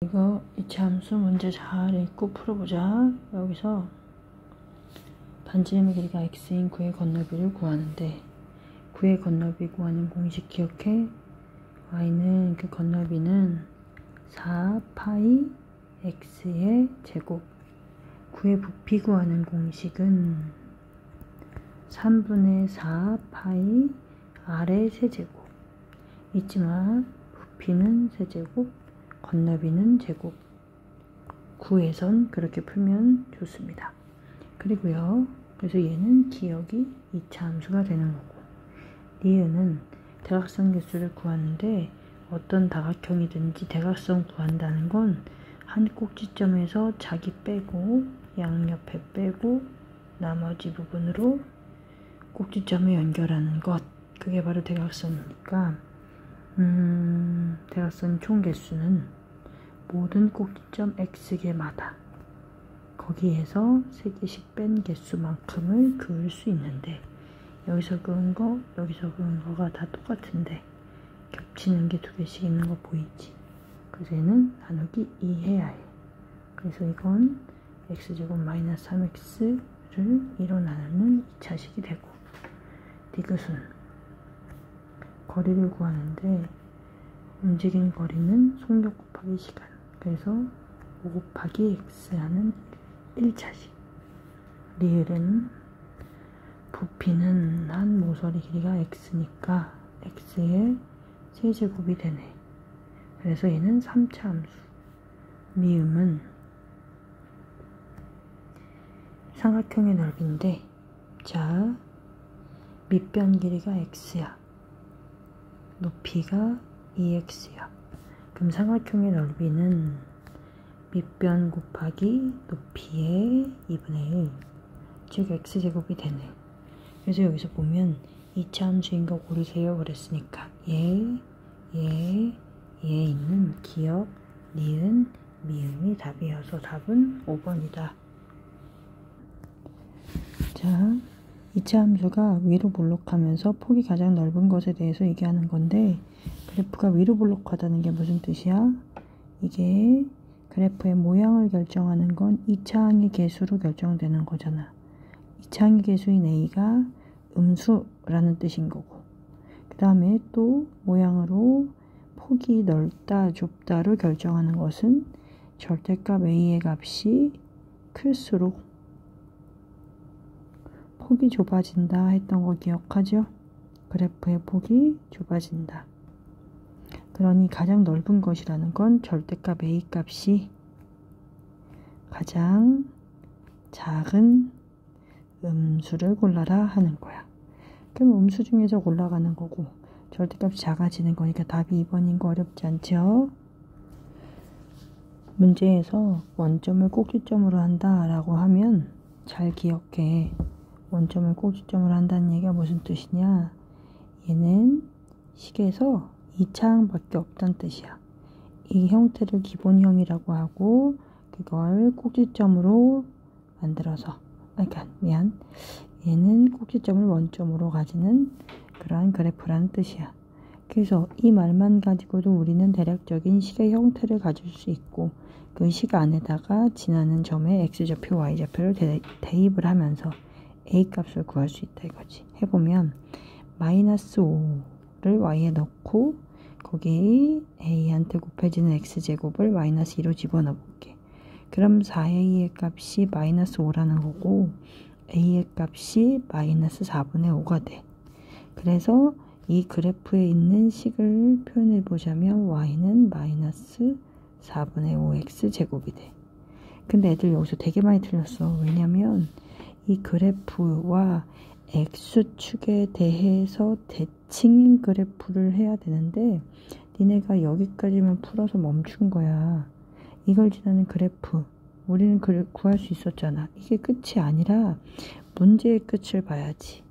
이거 이차 함수 문제 잘 읽고 풀어보자. 여기서 반지름의 길이가 x인 구의 건너비를 구하는데, 구의 건너비 구하는 공식 기억해. y는 그 건너비는 4파이 x의 제곱. 구의 부피 구하는 공식은 3분의 4파이 r의 세제곱. 있지만 부피는 세제곱, 건너비는 제곱. 구에선 그렇게 풀면 좋습니다. 그리고요, 그래서 얘는 기억이 2차 함수가 되는 거고, 니은은 대각선 개수를 구하는데, 어떤 다각형이든지 대각선 구한다는 건 한 꼭지점에서 자기 빼고 양옆에 빼고 나머지 부분으로 꼭지점에 연결하는 것, 그게 바로 대각선이니까 대각선 총 개수는 모든 꼭지점 x개마다 거기에서 3개씩 뺀 개수만큼을 그을 수 있는데, 여기서 그은 거 여기서 그은 거가 다 똑같은데 겹치는 게 2개씩 있는 거 보이지? 그래서 얘는 나누기 2 해야 해. 그래서 이건 x제곱 마이너스 3x를 2로 나누는 2차식이 되고, 디귿은 거리를 구하는데 움직인 거리는 속력 곱하기 시간, 그래서 5 곱하기 x 하는 1차식. 리을은 부피는 한 모서리 길이가 x니까 x의 세제곱이 되네. 그래서 얘는 3차 함수. 미음은 삼각형의 넓이인데, 자, 밑변 길이가 x야, 높이가 2x야. 그럼 삼각형의 넓이는 밑변 곱하기 높이의 2분의 1, 즉 x제곱이 되네. 그래서 여기서 보면 2차 함수인 거 고르세요 그랬으니까 얘에 있는 기억, 니은, 미음이 답이어서 답은 5번이다. 자, 2차 함수가 위로 볼록하면서 폭이 가장 넓은 것에 대해서 얘기하는 건데, 그래프가 위로 볼록하다는 게 무슨 뜻이야? 이게 그래프의 모양을 결정하는 건 2차항의 개수로 결정되는 거잖아. 2차항의 개수인 a가 음수라는 뜻인 거고, 그 다음에 또 모양으로 폭이 넓다 좁다로 결정하는 것은 절대값 a의 값이 클수록 폭이 좁아진다 했던 거 기억하죠? 그래프의 폭이 좁아진다. 그러니 가장 넓은 것이라는 건 절대값 a 값이 가장 작은 음수를 골라라 하는 거야. 그럼 음수 중에서 골라가는 거고, 절대값이 작아지는 거니까 답이 2번인 거 어렵지 않죠? 문제에서 원점을 꼭지점으로 한다 라고 하면 잘 기억해. 원점을 꼭지점으로 한다는 얘기가 무슨 뜻이냐? 얘는 식에서 2차항밖에 없다는 뜻이야. 이 형태를 기본형이라고 하고, 그걸 꼭지점으로 만들어서, 얘는 꼭지점을 원점으로 가지는 그러한 그래프라는 뜻이야. 그래서 이 말만 가지고도 우리는 대략적인 식의 형태를 가질 수 있고, 그 식 안에다가 지나는 점에 x좌표, y좌표를 대입을 하면서 a 값을 구할 수 있다 이거지. 해보면 마이너스 5를 y에 넣고 거기에 a한테 곱해지는 x제곱을 마이너스 2로 집어넣어 볼게. 그럼 4a의 값이 마이너스 5라는 거고, a의 값이 마이너스 4분의 5가 돼. 그래서 이 그래프에 있는 식을 표현해 보자면 y는 마이너스 4분의 5x 제곱이 돼. 근데 애들 여기서 되게 많이 틀렸어. 왜냐면 이 그래프와 x축에 대해서 대칭인 그래프를 해야 되는데, 니네가 여기까지만 풀어서 멈춘 거야. 이걸 지나는 그래프 우리는 구할 수 있었잖아. 이게 끝이 아니라 문제의 끝을 봐야지.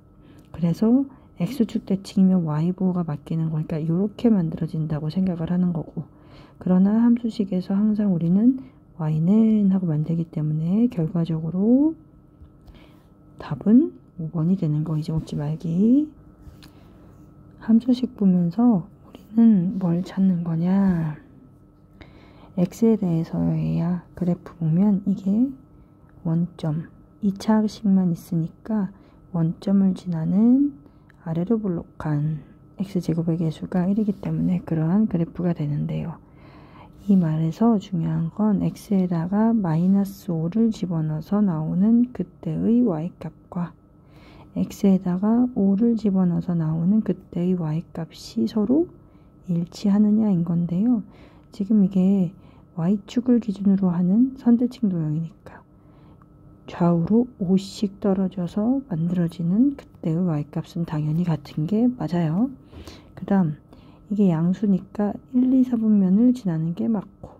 그래서 x축 대칭이면 y부호가 바뀌는 거니까 이렇게 만들어진다고 생각을 하는 거고, 그러나 함수식에서 항상 우리는 y는 하고 만들기 때문에 결과적으로 답은 5번이 되는 거 잊어먹지 말기. 함수식 보면서 우리는 뭘 찾는 거냐? x에 대해서야 그래프 보면 이게 원점 2차식만 있으니까 원점을 지나는 아래로 볼록한 x제곱의 개수가 1이기 때문에 그러한 그래프가 되는데요. 이 말에서 중요한 건 x에다가 마이너스 5를 집어넣어서 나오는 그때의 y값과 x에다가 5를 집어넣어서 나오는 그때의 y값이 서로 일치하느냐인 건데요. 지금 이게 y축을 기준으로 하는 선대칭 도형이니까 좌우로 5씩 떨어져서 만들어지는 그때의 y값은 당연히 같은 게 맞아요. 그 다음 이게 양수니까 1, 2, 4분면을 지나는 게 맞고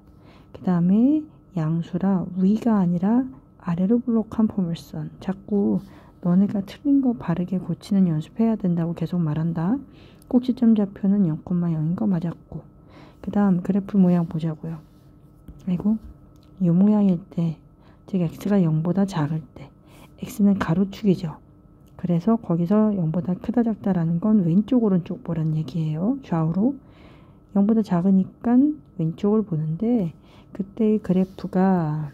그 다음에 양수라 위가 아니라 아래로 볼록한 포물선. 자꾸 너네가 틀린 거 바르게 고치는 연습해야 된다고 계속 말한다. 꼭지점 좌표는 0,0인 거 맞았고 그 다음 그래프 모양 보자고요. 아이고 이 모양일 때 즉 x가 0보다 작을 때 x는 가로축이죠. 그래서 거기서 0보다 크다 작다라는 건 왼쪽 오른쪽 보란 얘기예요. 좌우로 0보다 작으니까 왼쪽을 보는데 그때의 그래프가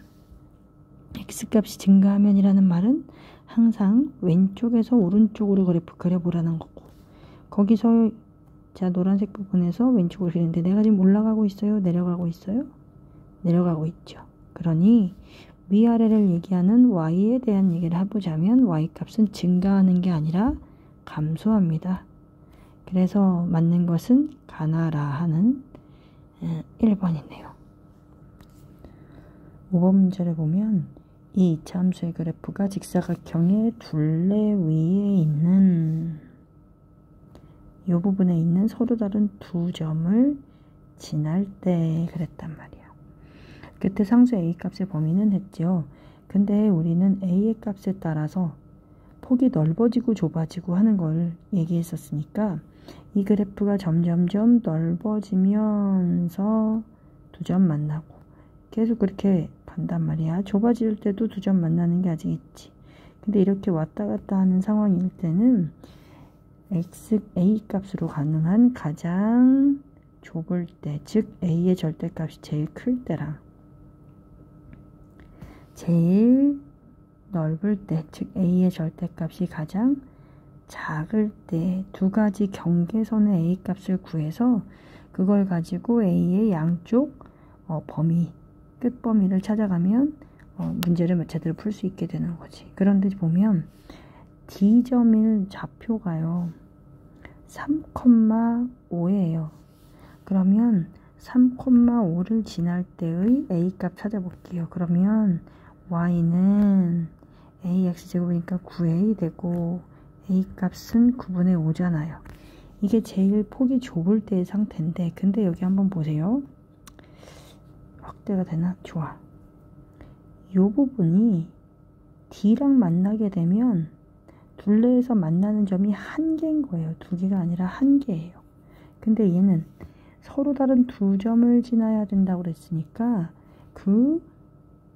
x값이 증가하면이라는 말은 항상 왼쪽에서 오른쪽으로 그래프 그려보라는 거고 거기서 자 노란색 부분에서 왼쪽으로 그리는데 내가 지금 올라가고 있어요? 내려가고 있어요? 내려가고 있죠. 그러니 위아래를 얘기하는 y에 대한 얘기를 해보자면 y값은 증가하는 게 아니라 감소합니다. 그래서 맞는 것은 가나라 하는 1번이네요. 5번 문제를 보면 이 이차함수의 그래프가 직사각형의 둘레 위에 있는 이 부분에 있는 서로 다른 두 점을 지날 때 그랬단 말이야. 그때 상수 a값의 범위는 했죠. 근데 우리는 a의 값에 따라서 폭이 넓어지고 좁아지고 하는 걸 얘기했었으니까 이 그래프가 점점점 넓어지면서 두 점 만나고 계속 그렇게 간단 말이야. 좁아질 때도 두 점 만나는 게 아직 있지. 근데 이렇게 왔다 갔다 하는 상황일 때는 a 값으로 가능한 가장 좁을 때, 즉 a의 절대값이 제일 클 때랑 제일 넓을 때, 즉 a의 절대값이 가장 작을 때 두 가지 경계선의 a 값을 구해서 그걸 가지고 a의 양쪽 범위, 끝 범위를 찾아가면 문제를 제대로 풀 수 있게 되는 거지. 그런데 보면 D점일 좌표가요 3,5예요. 그러면 3,5를 지날 때의 a값 찾아볼게요. 그러면 y는 ax제곱이니까 9a 되고 a값은 9분의 5잖아요. 이게 제일 폭이 좁을 때의 상태인데 근데 여기 한번 보세요. 확대가 되나? 좋아. 이 부분이 D랑 만나게 되면 둘레에서 만나는 점이 한 개인 거예요. 두 개가 아니라 한 개예요. 근데 얘는 서로 다른 두 점을 지나야 된다고 그랬으니까 그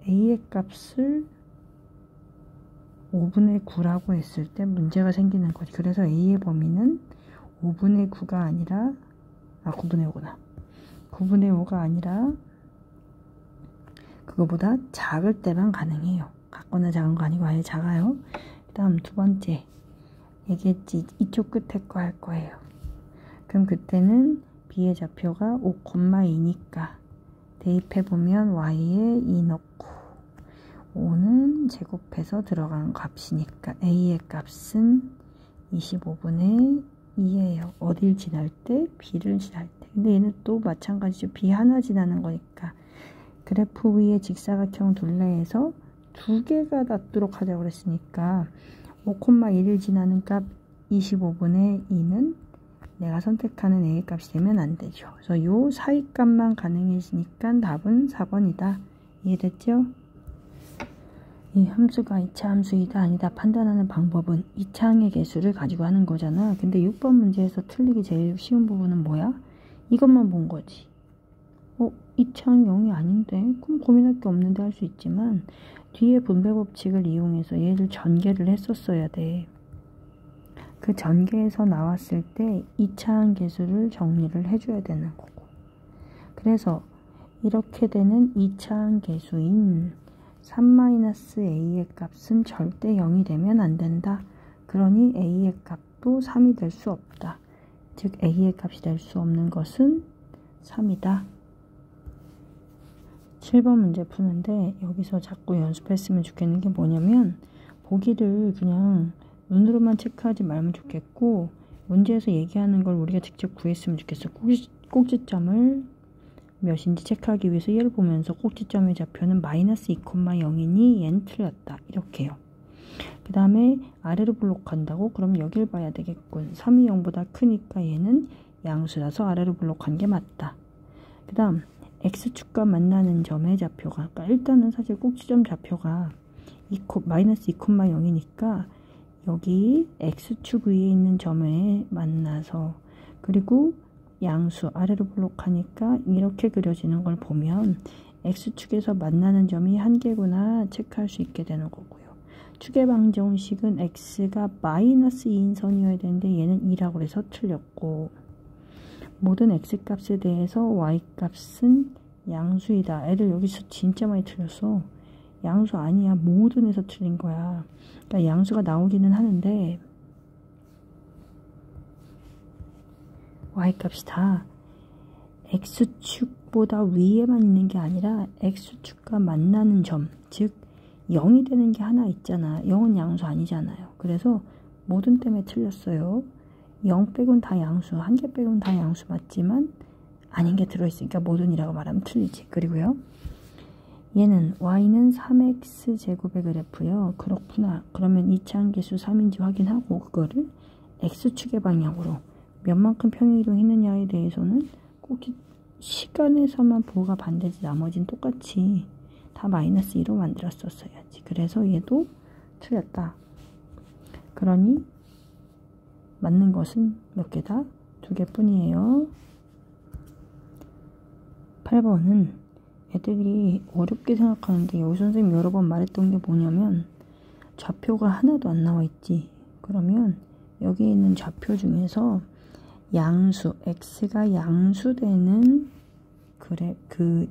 a의 값을 5분의 9라고 했을 때 문제가 생기는 거지. 그래서 a의 범위는 5분의 9가 아니라 9분의 5구나. 9분의 5가 아니라 그거보다 작을 때만 가능해요. 같거나 작은 거 아니고 아예 작아요. 그 다음 두 번째 얘기했지. 이쪽 끝에 거 할 거예요. 그럼 그때는 b의 좌표가 5,2니까 대입해보면 y에 2 넣고 5는 제곱해서 들어간 값이니까 a의 값은 25분의 2예요. 어딜 지날 때? b를 지날 때. 근데 얘는 또 마찬가지죠. b 하나 지나는 거니까 그래프 위에 직사각형 둘레에서 두 개가 닿도록 하자고 그랬으니까 5,1을 지나는 값 25분의 2는 내가 선택하는 a의 값이 되면 안 되죠. 그래서 요 사이 값만 가능해지니까 답은 4번이다. 이해됐죠? 이 함수가 2차 함수이다 아니다 판단하는 방법은 2차항의 개수를 가지고 하는 거잖아. 근데 6번 문제에서 틀리기 제일 쉬운 부분은 뭐야? 이것만 본 거지. 2차항 0이 아닌데? 그럼 고민할 게 없는데 할 수 있지만 뒤에 분배 법칙을 이용해서 얘를 전개를 했었어야 돼. 그 전개에서 나왔을 때 2차항 개수를 정리를 해줘야 되는 거고. 그래서 이렇게 되는 2차 계수인 3-a의 값은 절대 0이 되면 안 된다. 그러니 a의 값도 3이 될 수 없다. 즉 a의 값이 될 수 없는 것은 3이다. 7번 문제 푸는데 여기서 자꾸 연습했으면 좋겠는 게 뭐냐면 보기를 그냥 눈으로만 체크하지 말면 좋겠고 문제에서 얘기하는 걸 우리가 직접 구했으면 좋겠어. 꼭지점을 몇인지 체크하기 위해서 얘를 보면서 꼭지점의 좌표는 -2,0이니 얘는 틀렸다. 이렇게요. 그 다음에 아래로 블록한다고? 그럼 여길 봐야 되겠군. 3이 0보다 크니까 얘는 양수라서 아래로 블록한 게 맞다. 그 다음 x축과 만나는 점의 좌표가 그러니까 일단은 사실 꼭지점 좌표가 -2,0이니까 여기 x축 위에 있는 점에 만나서 그리고 양수 아래로 블록하니까 이렇게 그려지는 걸 보면 x축에서 만나는 점이 한 개구나 체크할 수 있게 되는 거고요. 축의 방정식은 x가 -2인 선이어야 되는데 얘는 2라고 해서 틀렸고 모든 x값에 대해서 y값은 양수이다. 애들 여기서 진짜 많이 틀렸어. 양수 아니야. 모든에서 틀린 거야. 그러니까 양수가 나오기는 하는데 y값이 다 x축보다 위에만 있는 게 아니라 x축과 만나는 점, 즉 0이 되는 게 하나 있잖아. 0은 양수 아니잖아요. 그래서 모든 때문에 틀렸어요. 0 빼곤 다 양수, 한 개 빼곤 다 양수 맞지만 아닌 게 들어있으니까 모든이라고 말하면 틀리지. 그리고요. 얘는 y는 3x제곱의 그래프요. 그렇구나. 그러면 2차 함계수 3인지 확인하고 그거를 x축의 방향으로 몇 만큼 평행이동했느냐에 대해서는 꼭 시간에서만 부호가 반대지 나머지는 똑같이 다 -2로 만들었었어야지. 그래서 얘도 틀렸다. 그러니 맞는 것은 몇 개다? 2개뿐이에요. 8번은 애들이 어렵게 생각하는데 여기 선생님이 여러 번 말했던 게 뭐냐면 좌표가 하나도 안 나와 있지. 그러면 여기 있는 좌표 중에서 양수, x가 양수되는 그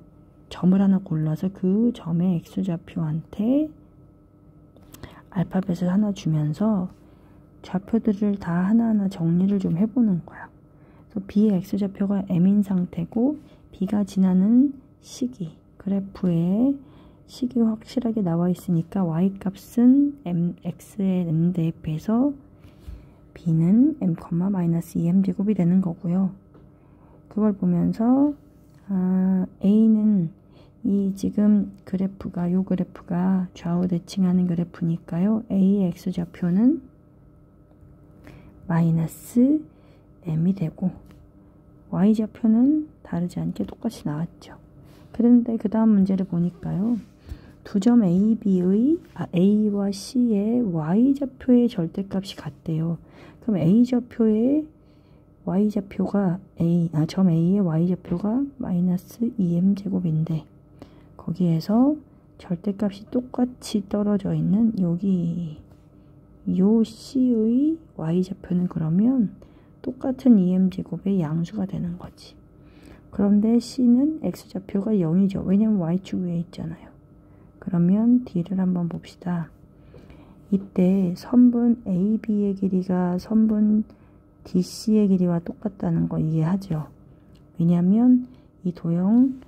점을 하나 골라서 그 점의 x좌표한테 알파벳을 하나 주면서 좌표들을 다 하나하나 정리를 좀 해보는 거야. 그래서 b의 x좌표가 m인 상태고 b가 지나는 시기, 그래프에 식이 확실하게 나와 있으니까 y값은 x에 m 대입해서 b는 m, -2m 제곱이 되는 거고요. 그걸 보면서 a는 이 지금 그래프가 요 그래프가 좌우 대칭하는 그래프니까요. a의 x좌표는 -m이 되고 y좌표는 다르지 않게 똑같이 나왔죠. 그런데 그 다음 문제를 보니까요. 두 점 A와 C의 y좌표의 절대값이 같대요. 그럼 A좌표의 y좌표가 점 A의 y좌표가 -2m 제곱인데 거기에서 절대값이 똑같이 떨어져 있는 여기 요 C의 y좌표는 그러면 똑같은 2m 제곱의 양수가 되는 거지. 그런데 C는 x좌표가 0이죠. 왜냐면 y축 위에 있잖아요. 그러면 D를 한번 봅시다. 이때 선분 AB의 길이가 선분 DC의 길이와 똑같다는 거 이해하죠? 왜냐면 이 도형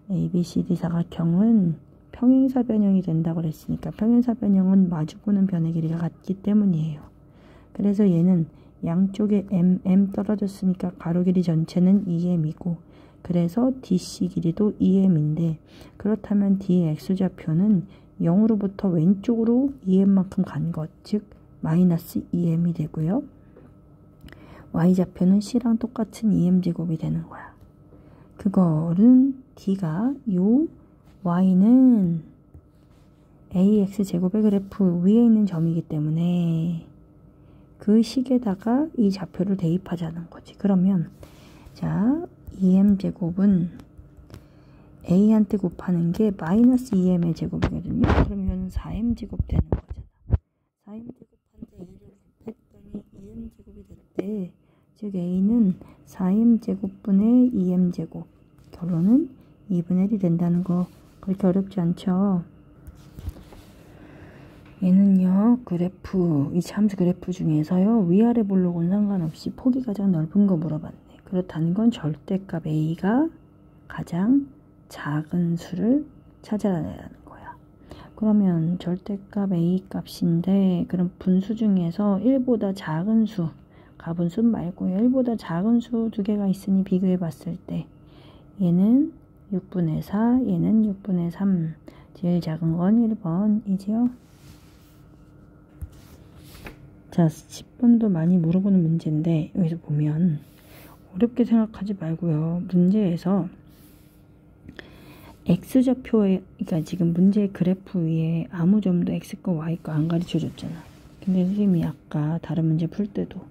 ABCD 사각형은 평행사 변형이 된다고 그랬으니까 평행사 변형은 마주보는 변의 길이가 같기 때문이에요. 그래서 얘는 양쪽에 m 떨어졌으니까 가로 길이 전체는 2m이고 그래서 DC 길이도 2m인데 그렇다면 D의 x좌표는 0으로부터 왼쪽으로 2m만큼 간 것, 즉 -2m이 되고요. y좌표는 C랑 똑같은 2m 제곱이 되는 거야. 그거는 D가 요 y는 ax 제곱의 그래프 위에 있는 점이기 때문에 그 식에다가 이 좌표를 대입하자는 거지. 그러면 자 2m 제곱은 a한테 곱하는 게 -2m의 제곱이거든요. 그럼 이거는 4m 제곱 되는 거잖아. 4m 제곱한테 a를 곱했더니 2m 제곱이 됐대. 즉 a는 4m 제곱분의 2m 제곱. 결론은 2분의 1이 된다는 거 그렇게 어렵지 않죠? 얘는요, 그래프, 이 함수 그래프 중에서요, 위아래 볼록은 상관없이 폭이 가장 넓은 거 물어봤네. 그렇다는 건 절대값 A가 가장 작은 수를 찾아내라는 거야. 그러면 절대값 A 값인데, 그럼 분수 중에서 1보다 작은 수, 가분수 말고요, 1보다 작은 수 두 개가 있으니 비교해 봤을 때, 얘는 6분의 4, 얘는 6분의 3. 제일 작은 건 1번이지요. 자, 10번도 많이 물어보는 문제인데 여기서 보면 어렵게 생각하지 말고요. 문제에서 X좌표에, 그러니까 지금 문제 그래프 위에 아무 점도 X과 Y과 안 가르쳐 줬잖아. 근데 선생님이 아까 다른 문제 풀 때도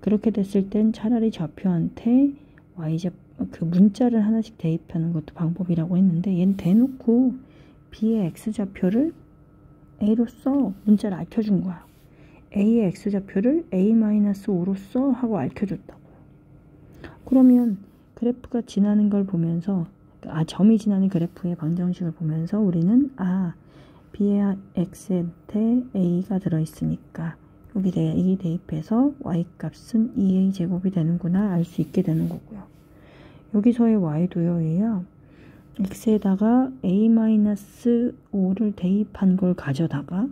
그렇게 됐을 땐 차라리 좌표한테 그 문자를 하나씩 대입하는 것도 방법이라고 했는데, 얘는 대놓고 B의 X좌표를 A로 써. 문자를 알려준 거야. A의 X좌표를 A-5로 써 하고 알려줬다고. 그러면 그래프가 지나는 걸 보면서, 점이 지나는 그래프의 방정식을 보면서 우리는 B의 X한테 A가 들어있으니까 여기에 A 대입해서 Y 값은 2A 제곱이 되는구나 알 수 있게 되는 거고요. 여기서의 Y도요, 얘야 X에다가 A-5를 대입한 걸 가져다가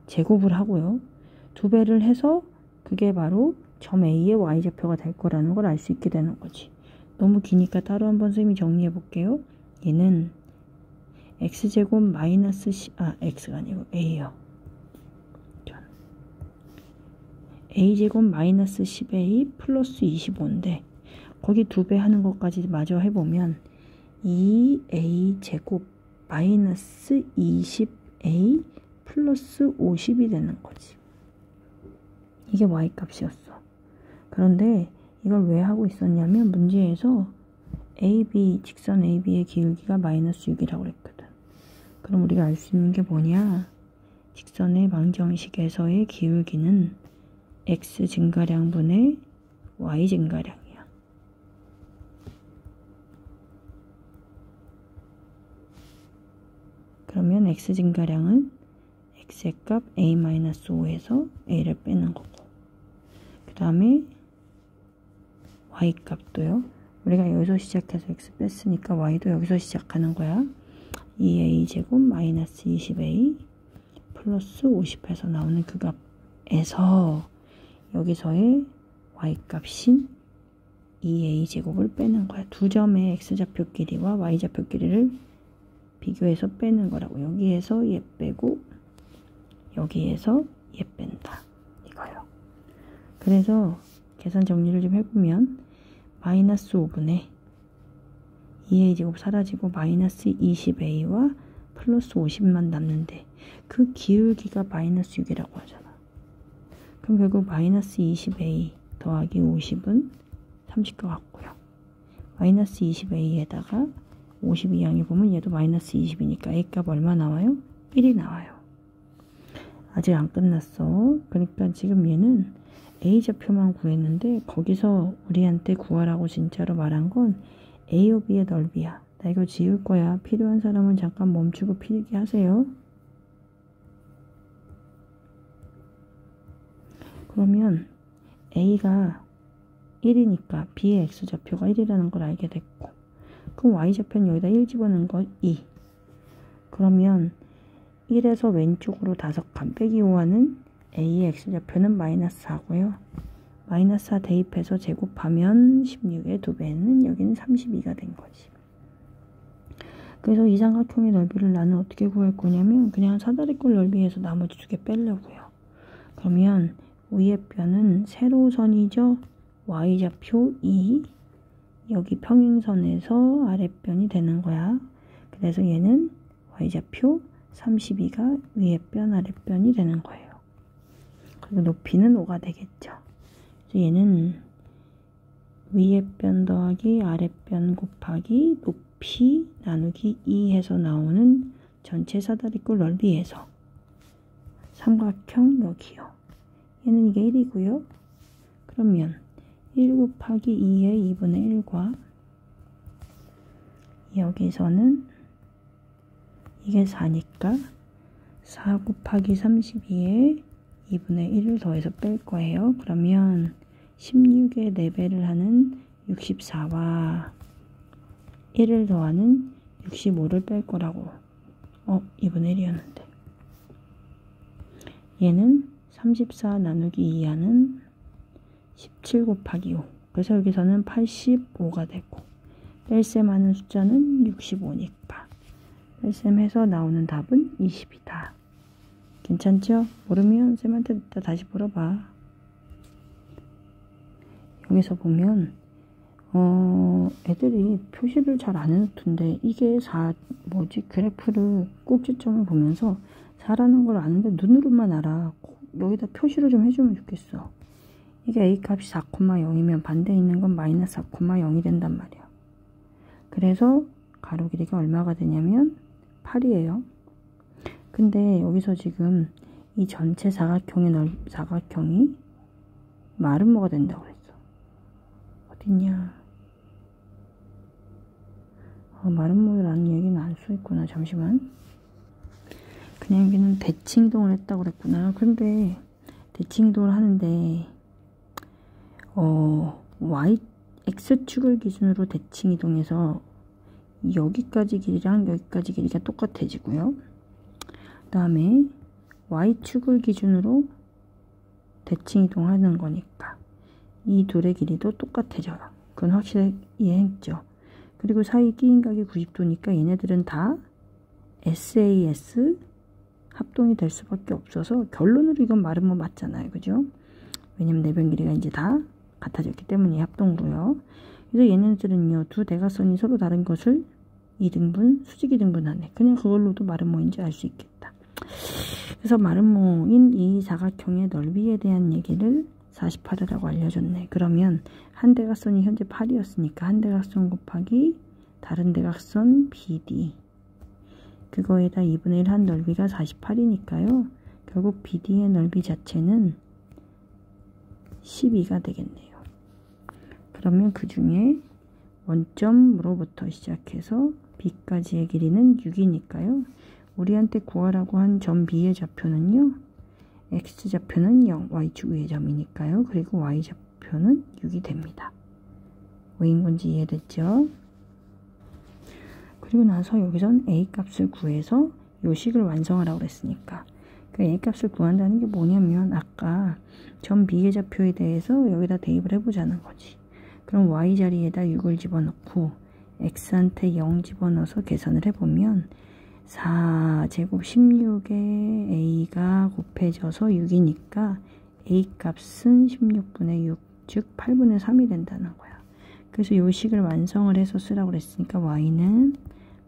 제곱을 하고요. 2배를 해서 그게 바로 점 A의 Y좌표가 될 거라는 걸 알 수 있게 되는 거지. 너무 기니까 따로 한번 선생님이 정리해 볼게요. 얘는 X제곱 마이너스 X가 아니고 A요. A제곱 마이너스 10A 플러스 25인데 거기 2배 하는 것까지 마저 해보면 2A 제곱 마이너스 20A 플러스 50이 되는 거지. 이게 Y값이었어. 그런데 이걸 왜 하고 있었냐면 문제에서 AB, 직선 AB의 기울기가 마이너스 6이라고 그랬거든. 그럼 우리가 알 수 있는 게 뭐냐? 직선의 방정식에서의 기울기는 X 증가량분의 Y 증가량이야. 그러면 X 증가량은 X의 값 A-5에서 A를 빼는 거고, 그 다음에 Y 값도요. 우리가 여기서 시작해서 X 뺐으니까 Y도 여기서 시작하는 거야. 2A 제곱 마이너스 20A 플러스 50에서 나오는 그 값에서 여기서의 Y값인 2A 제곱을 빼는 거야. 두 점의 X좌표 길이와 Y좌표 길이를 비교해서 빼는 거라고. 여기에서 얘 빼고 여기에서 얘 뺀다. 이거요. 그래서 계산 정리를 좀 해보면 마이너스 5분의 2A 제곱 사라지고 마이너스 20A와 플러스 50만 남는데 그 기울기가 마이너스 6이라고 하잖아. 그럼 결국 마이너스 20A 더하기 50은 30과 같고요. 마이너스 20A에다가 52양이 보면 얘도 마이너스 20이니까 A값 얼마 나와요? 1이 나와요. 아직 안 끝났어. 그러니까 지금 얘는 A좌표만 구했는데 거기서 우리한테 구하라고 진짜로 말한 건 A와 B의 넓이야. 나 이거 지울 거야. 필요한 사람은 잠깐 멈추고 필기 하세요. 그러면 A가 1이니까 B의 X좌표가 1이라는 걸 알게 됐고, 그럼 Y좌표는 여기다 1 집어넣은 거 2. 그러면 1에서 왼쪽으로 5칸 빼기 5하는 A의 X좌표는 마이너스 4고요. 마이너스 4 대입해서 제곱하면 16의 2배는 여기는 32가 된 거지. 그래서 이 삼각형의 넓이를 나는 어떻게 구할 거냐면 그냥 사다리꼴 넓이에서 나머지 2개 빼려고요. 그러면 위의 뼈는 세로선이죠. Y좌표 2, 여기 평행선에서 아랫변이 되는 거야. 그래서 얘는 Y좌표 32가 위의 변 아랫변이 되는 거예요. 그리고 높이는 5가 되겠죠. 그래서 얘는 위의 변 더하기 아랫변 곱하기 높이 나누기 2 해서 나오는 전체 사다리꼴 넓이에서 삼각형 여기요. 얘는 이게 1이고요. 그러면 1 곱하기 2의 2분의 1과 여기서는 이게 4니까 4 곱하기 32에 2분의 1을 더해서 뺄 거예요. 그러면 16의 4배를 하는 64와 1을 더하는 65를 뺄 거라고. 2분의 1이었는데. 얘는 34 나누기 2하는 17 곱하기 5. 그래서 여기서는 85가 되고 뺄셈하는 숫자는 65니까 뺄셈해서 나오는 답은 20이다. 괜찮죠? 모르면 쌤한테 이따 다시 물어봐. 여기서 보면 애들이 표시를 잘 안 해놓던데 이게 그래프를 꼭지점을 보면서 4라는 걸 아는데 눈으로만 알아. 여기다 표시를 좀 해주면 좋겠어. 이게 A 값이 4,0이면 반대에 있는 건 마이너스 4,0이 된단 말이야. 그래서 가로 길이가 얼마가 되냐면 8이에요. 근데 여기서 지금 이 전체 사각형이 말은 뭐가 된다고 그랬어? 어딨냐? 말은 뭐라는 얘기는 안 써있구나. 잠시만. 그냥 여기는 대칭이동을 했다고 그랬구나. 그런데 대칭이동을 하는데 X축을 기준으로 대칭이동해서 여기까지 길이랑 여기까지 길이가 똑같아지고요. 그 다음에 Y축을 기준으로 대칭이동하는 거니까 이 둘의 길이도 똑같아져요. 그건 확실히 이해했죠. 그리고 사이 끼인 각이 90도니까 얘네들은 다 SAS 합동이 될 수밖에 없어서 결론으로 이건 말은 뭐 맞잖아요. 그죠? 왜냐면 내변 길이가 이제 다 같아졌기 때문에 합동으로요. 그래서 얘네들은요, 두 대각선이 서로 다른 것을 2등분, 수직 2등분하네. 그냥 그걸로도 마름모인지 알 수 있겠다. 그래서 마름모인 이 사각형의 넓이에 대한 얘기를 48이라고 알려줬네. 그러면 한 대각선이 현재 8이었으니까 한 대각선 곱하기 다른 대각선 BD. 그거에다 2분의 1 한 넓이가 48이니까요. 결국 BD의 넓이 자체는 12가 되겠네요. 그러면 그 중에 원점으로부터 시작해서 B까지의 길이는 6이니까요. 우리한테 구하라고 한 점 B의 좌표는요. X좌표는 0, Y축 위의 점이니까요. 그리고 Y좌표는 6이 됩니다. 왜인 건지 이해됐죠? 그리고 나서 여기선 A값을 구해서 요 식을 완성하라고 그랬으니까 그 A값을 구한다는 게 뭐냐면 아까 점 B의 좌표에 대해서 여기다 대입을 해보자는 거지. 그럼 Y 자리에다 6을 집어넣고 X한테 0 집어넣어서 계산을 해보면 4제곱 16에 A가 곱해져서 6이니까 A 값은 16분의 6, 즉 8분의 3이 된다는 거야. 그래서 요 식을 완성을 해서 쓰라고 그랬으니까 Y는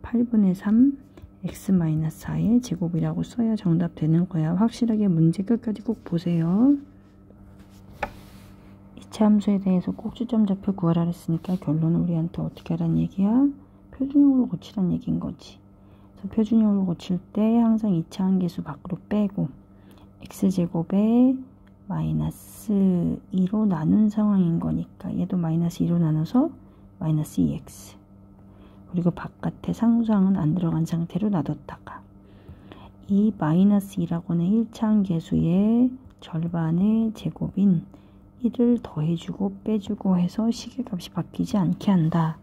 8분의 3 X-4의 제곱이라고 써야 정답 되는 거야. 확실하게 문제 끝까지 꼭 보세요. 이차 함수에 대해서 꼭지점 좌표 구하라 했으니까 결론은 우리한테 어떻게 하란 얘기야? 표준형으로 고치란 얘기인 거지. 그래서 표준형으로 고칠 때 항상 2차 함계수 밖으로 빼고 x제곱에 마이너스 2로 나눈 상황인 거니까 얘도 마이너스 2로 나눠서 마이너스 2x. 그리고 바깥에 상수항은 안 들어간 상태로 놔뒀다가 이 마이너스 2라고는 1차 함계수의 절반의 제곱인 1을 더해주고 빼주고 해서 시계값이 바뀌지 않게 한다.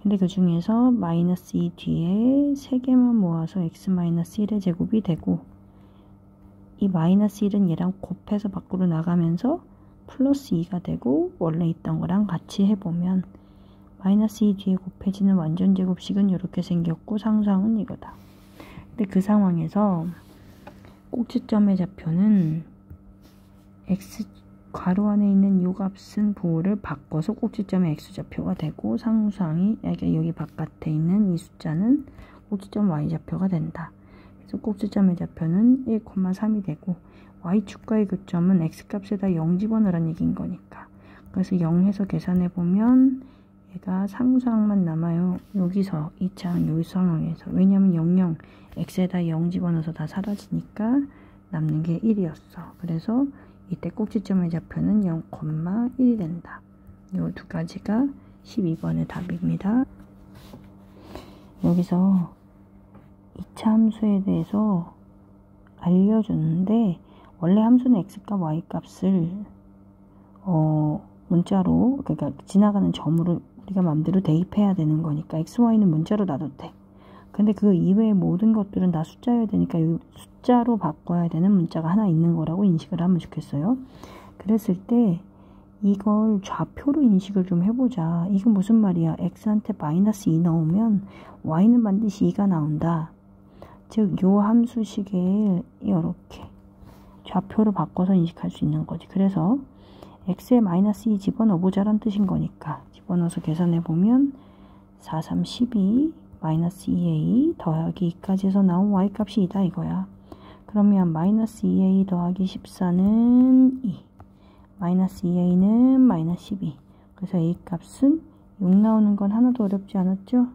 근데 그 중에서 마이너스 2 뒤에 3개만 모아서 x-1의 제곱이 되고 이 마이너스 1은 얘랑 곱해서 밖으로 나가면서 플러스 2가 되고 원래 있던 거랑 같이 해보면 마이너스 2 뒤에 곱해지는 완전 제곱식은 이렇게 생겼고 상수항은 이거다. 근데 그 상황에서 꼭지점의 좌표는 x 괄호 안에 있는 요 값은 부호를 바꿔서 꼭지점의 x좌표가 되고 상수항이 여기 바깥에 있는 이 숫자는 꼭지점 y좌표가 된다. 그래서 꼭지점의 좌표는 1,3이 되고 y축과의 교점은 x값에다 0 집어넣으라는 얘기인 거니까. 그래서 0 해서 계산해보면 얘가 상수항만 남아요. 여기서 2차항 여기 상황에서. 왜냐면 00 x에다 0 집어넣어서 다 사라지니까 남는 게 1이었어. 그래서 이때 꼭지점의 좌표는 0,1이 된다. 이 두 가지가 12번의 답입니다. 여기서 2차 함수에 대해서 알려줬는데 원래 함수는 x값 y값을 문자로 그러니까 지나가는 점으로 우리가 마음대로 대입해야 되는 거니까 x, y는 문자로 놔도 돼. 근데 그 이외의 모든 것들은 다 숫자여야 되니까 이 숫자로 바꿔야 되는 문자가 하나 있는 거라고 인식을 하면 좋겠어요. 그랬을 때 이걸 좌표로 인식을 좀 해보자. 이건 무슨 말이야? x한테 마이너스 2 넣으면 y는 반드시 2가 나온다. 즉, 요 함수식에 이렇게 좌표로 바꿔서 인식할 수 있는 거지. 그래서 x에 마이너스 2 집어넣어보자란 뜻인 거니까 집어넣어서 계산해보면 4, 3, 12 마이너스 2a 더하기 2까지 해서 나온 y값이 2다 이거야. 그러면 마이너스 2a 더하기 14는 2 마이너스 2a는 마이너스 12 그래서 a 값은 6 나오는 건 하나도 어렵지 않았죠?